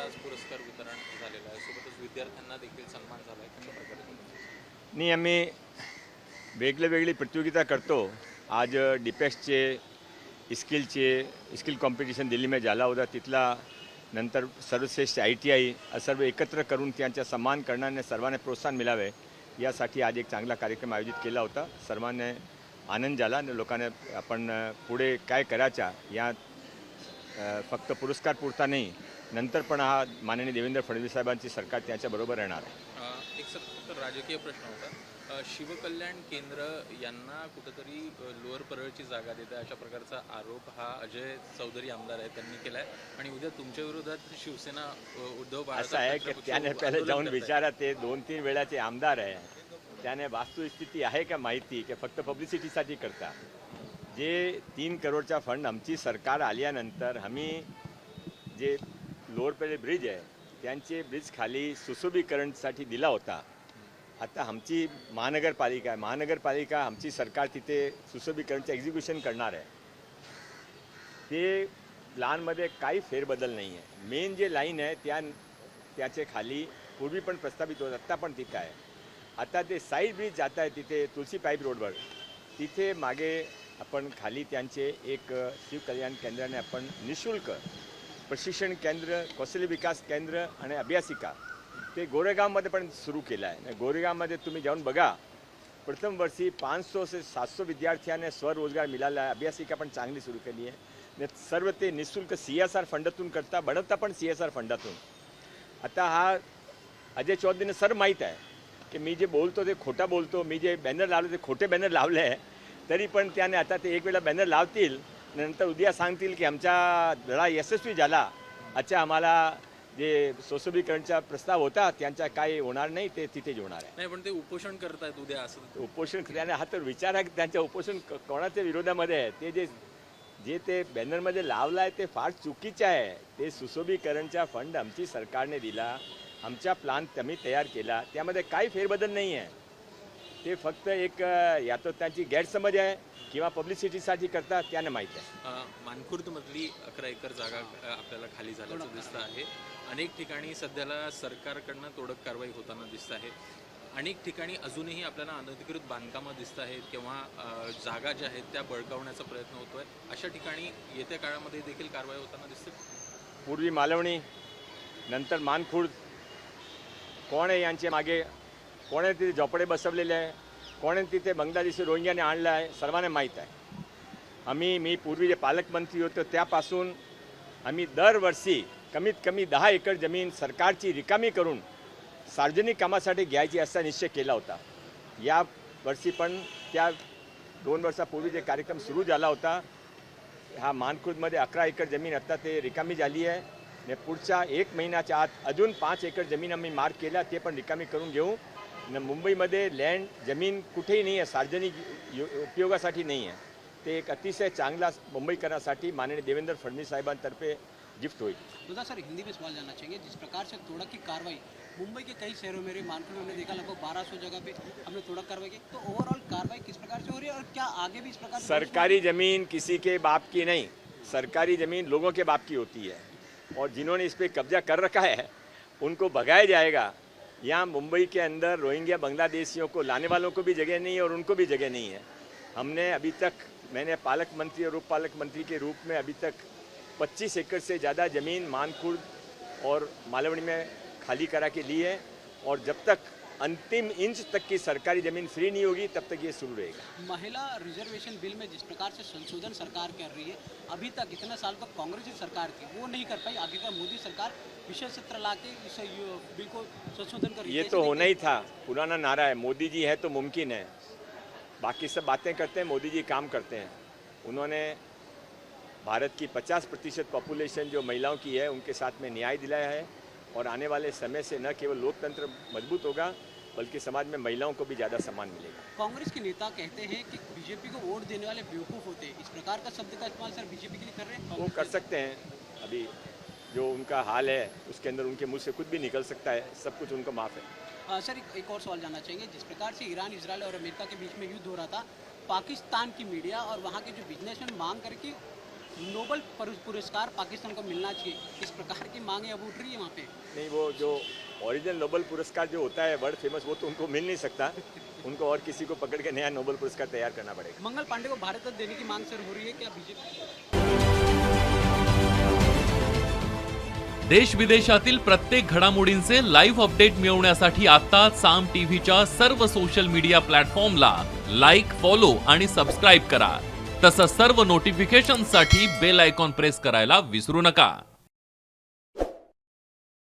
आज पुरस्कार वितरण झालेलं आहे, सोबतच विद्यार्थ्यांना देखील सन्मान झाला आहे. कशा प्रकारे बघता? नाही, आम्ही वेगळी प्रतियोगिता करतो. आज डिपेक्सचे स्किल कॉम्पिटिशन दिल्लीमध्ये झाला होता. तिथला नंतर सर्वश्रेष्ठ ITI सर्व एकत्र करून त्यांचा सन्मान करण्याने सर्वांना प्रोत्साहन मिळावे यासाठी आज एक चांगला कार्यक्रम आयोजित केला होता. सर्वांना आनंद झाला आणि लोकांना आपण पुढे काय करायचा या फक्त पुरस्कार पुरता नाही, नंतर पण हा माननीय देवेंद्र फडणवीस साहेबांची सरकार त्याच्याबरोबर येणार आहे. एक फक्त राजकीय प्रश्न होता. शिवकल्याण केंद्र यांना कुठंतरी लोअर परळची जागा देते अशा प्रकारचा आरोप हा अजय चौधरी आमदार आहे त्यांनी केला आहे आणि उद्या तुमच्या विरोधात शिवसेना उद्धव असं आहे की त्याने पहिले जाऊन विचारा. ते 2-3 वेळाचे आमदार आहे. त्याने वास्तुस्थिती आहे का माहिती की फक्त पब्लिसिटीसाठी करता. जे 3 करोडचा फंड आमची सरकार आल्यानंतर आम्ही जे लोअर पेले ब्रिज आहे त्यांचे ब्रिज खाली सुशोभीकरणसाठी दिला होता. आता आमची महानगरपालिका आमची सरकार तिथे सुशोभीकरणचं एक्झिक्युशन करणार आहे. ते प्लॅनमध्ये काही फेरबदल नाही आहे. मेन जे लाईन आहे त्याचे खाली पूर्वी पण प्रस्तावित होतं, आत्ता पण तिथं आहे. आता ते साईड ब्रिज जात आहे तिथे तुलसी पाईप रोडवर, तिथे मागे आपण खाली त्यांचे एक शिवकल्याण केंद्राने आपण निःशुल्क प्रशिक्षण केंद्र, कौशल्य विकास केंद्र आणि अभ्यासिका ते गोरेगावमध्ये पण सुरू केलं आहे. गोरेगावमध्ये तुम्ही जाऊन बघा, प्रथम वर्षी 500 से 700 विद्यार्थ्यांना स्वरोजगार मिळाला आहे. अभ्यासिका पण चांगली सुरू केली आहे. सर्व ते निःशुल्क CSR फंडातून करता, बनवता पण CSR फंडातून. आता हा अजय चौधरीने सर माहीत आहे की मी जे बोलतो ते खोटा बोलतो. मी जे बॅनर लावले ते खोटे बॅनर लावले आहे. तरी पण त्याने आता ते एक वेळा बॅनर लावतील, नंतर उद्या सांगतील की आमचा लढा यशस्वी झाला. अच्छा, आम्हाला जे सुशोभीकरणचा प्रस्ताव होता त्यांचा काही होणार नाही, ते तिथेच होणार आहे. नाही, पण ते उपोषण करतायत उद्या असं. उपोषण करण्याने हा तर विचार आहे की त्यांचं उपोषण कोणाच्या विरोधामध्ये आहे. ते जे ते बॅनरमध्ये लावलं आहे ते फार चुकीचं आहे. ते सुशोभीकरणचा फंड आमची सरकारने दिला, आमचा प्लान आम्ही तयार केला, त्यामध्ये काही फेरबदल नाही आहे. ते फक्त एक या तर त्यांची गैरसमज आहे किंवा पब्लिसिटीसाठी करतात, त्यांना माहीत आहे. मानखुर्दमधली 11 एकर जागा आपल्याला खाली झाल्याचं दिसतं आहे. अनेक ठिकाणी सध्याला सरकारकडनं तोडक कारवाई होताना दिसत आहे. अनेक ठिकाणी अजूनही आपल्याला अनधिकृत बांधकामं दिसत आहेत किंवा जागा ज्या आहेत त्या बळकावण्याचा प्रयत्न होतोय. अशा ठिकाणी येत्या काळामध्ये देखील कारवाई होताना दिसते. पूर्वी मालवणी, नंतर मानखुर्द, कोण आहे यांचे मागे, कोणे तिथे झोपडे बसवलेले आहे, कोणे तिथे बांगलादेशी रोहिंग्याने आणलं आहे, सर्वांना माहीत आहे. मी पूर्वी जे पालकमंत्री होतो त्यापासून आम्ही दरवर्षी कमीत कमी 10 एकर जमीन सरकारची रिकामी करून सार्वजनिक कामासाठी घ्यायची असा निश्चय केला होता. या वर्षी पण त्या 2 वर्षापूर्वी जे कार्यक्रम सुरू झाला होता, हा मानखुर्दमध्ये 11 एकर जमीन आता ते रिकामी झाली आहे. आणि पुढच्या 1 महिन्याच्या आत अजून 5 एकर जमीन आम्ही मार्क केल्या, ते पण रिकामी करून घेऊ. मुंबईमध्ये लँड जमीन कुठेही नाही आहे, सार्वजनिक उपयोगासाठी नाही आहे. ते एक अतिशय चांगला मुंबईकरांसाठी माननीय देवेंद्र फडणवीस साहेबांतर्फे गिफ्ट होईल. तो सर हिंदी में सवाल जानना चाहेंगे, जिस प्रकार से तोड़क की कार्रवाई मुंबई के कई शहरों में, मानखुर्द में हमने देखा लगभग 1200 जगह पे हमने तोड़क कार्रवाई की, तो ओवरऑल कार्रवाई किस प्रकार से हो रही है और क्या आगे भी इस प्रकार से? सरकारी ज़मीन किसी के बाप की नहीं, सरकारी ज़मीन लोगों के बाप की होती है और जिन्होंने इस पर कब्जा कर रखा है उनको भगाया जाएगा. यहाँ मुंबई के अंदर रोहिंग्या बांग्लादेशियों को लाने वालों को भी जगह नहीं है और उनको भी जगह नहीं है. हमने अभी तक, मैंने पालक मंत्री और उप पालक मंत्री के रूप में अभी तक 25 एकड़ से ज़्यादा ज़मीन मानखुर्द और मालवणी में खाली करा के ली है और जब तक अंतिम इंच तक की सरकारी ज़मीन फ्री नहीं होगी तब तक ये शुरू रहेगा. महिला रिजर्वेशन बिल में जिस प्रकार से संशोधन सरकार कर रही है, अभी तक इतने साल तक कांग्रेस की सरकार थी वो नहीं कर पाई, आगे का मोदी सरकार विशेष सत्र ला के इस बिल को संशोधन कर रही है. ये तो होना ही था, पुराना नारा है, मोदी जी है तो मुमकिन है. बाकी सब बातें करते हैं, मोदी जी काम करते हैं. उन्होंने भारत की 50% पॉपुलेशन जो महिलाओं की है उनके साथ में न्याय दिलाया है और आने वाले समय से न केवल लोकतंत्र मजबूत होगा बल्कि समाज में महिलाओं को भी ज़्यादा सम्मान मिलेगा. कांग्रेस के नेता कहते हैं कि बीजेपी को वोट देने वाले बेवकूफ़ होते हैं, इस प्रकार का शब्द का इस्तेमाल सर बीजेपी के लिए कर रहे हैं. वो कर सकते हैं, अभी जो उनका हाल है उसके अंदर उनके मुंह से कुछ भी निकल सकता है, सब कुछ उनको माफ़ है. सर एक और सवाल जानना चाहेंगे, जिस प्रकार से ईरान, इजराइल और अमेरिका के बीच में युद्ध हो रहा था, पाकिस्तान की मीडिया और वहाँ के जो बिजनेसमैन मांग करके नोबल पुरस्कार पाकिस्तान को मिलना चाहिए, इस प्रकार की मांगे अब उठ रही है वहाँ पे। नहीं, वो जो ओरिजिनल नोबेल पुरस्कार जो होता है वर्ल्ड फेमस, वो तो उनको मिल नहीं सकता, उनको और किसी को पकड़ के नया नोबेल पुरस्कार तैयार करना पड़ेगा। मंगल पांडे को भारत रत्न देने की मांग सर हो रही है क्या बीजेपी? देश विदेशातील प्रत्येक घडामोडींचे लाईव्ह अपडेट मिळवण्यासाठी आता साम टीव्हीच्या सर्व सोशल मीडिया प्लॅटफॉर्मला लाईक, फॉलो आणि सबस्क्राईब करा. तसंच सर्व नोटिफिकेशनसाठी बेल आयकॉन प्रेस करायला विसरू नका.